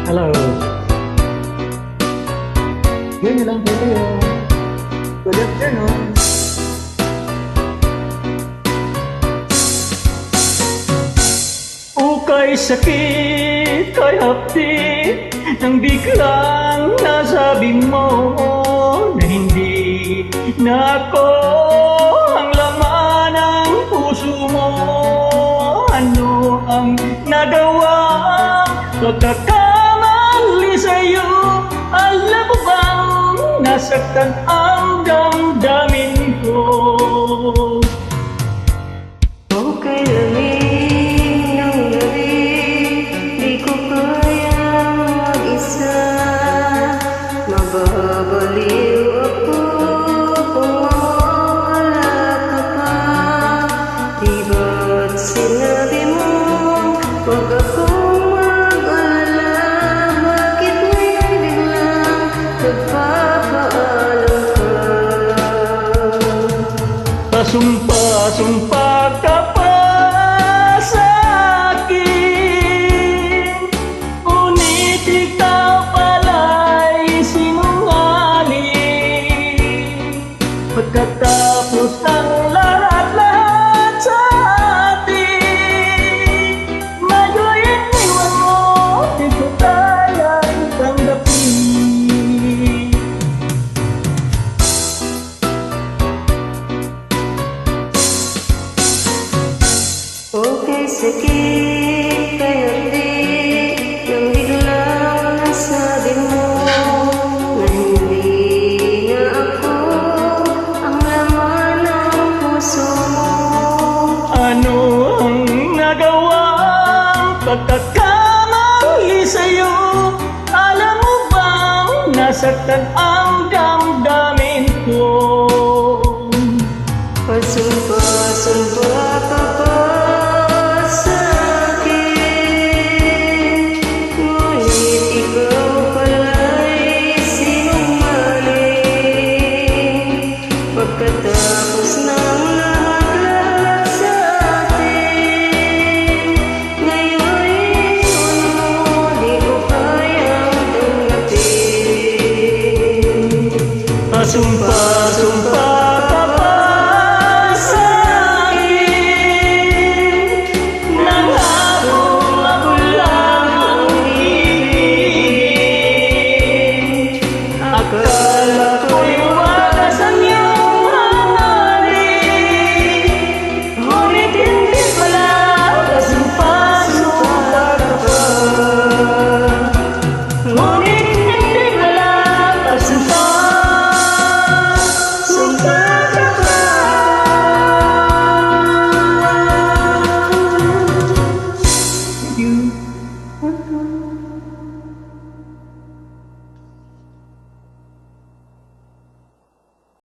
Hello. Yun lang po kayo. Good afternoon. Ukay sakit, kay hapdi, nang biglang nasabi mo na hindi na ako ang laman ng puso mo. Ano ang nagawa pagkakamali sa'yo? Alam mo bang nasaktan ang damdamin ko? Okay lamig ng gabi, di ko kayang mag-isa. Mababaliw ako kung mawala ka pa. Di ba't sinabi mo, huwag akong mag-alala? Bakit ngayon biglang nagpapaalam ka? Pasumpa ka pa sa akin, ngunit ikaw pala'y sinungaling. Pagkatapos ng lahat-lahat sa atin, ngayon iniwan mo, di ko kayang tanggapin. Okay, sakit, kaya di nang biglang nasabi mo na hindi na ako ang laman ng puso mo. Ano ang nagawang pagkakamali sa'yo? Alam mo bang nasaktan ang damdamin ko? Pasumpa ka pa sa akin, ngunit ikaw pala'y sinungaling. Pagkatapos ng lahat-lahat sa atin, ngayon iyon mo, di ko kayang tanggapin. Pasumpa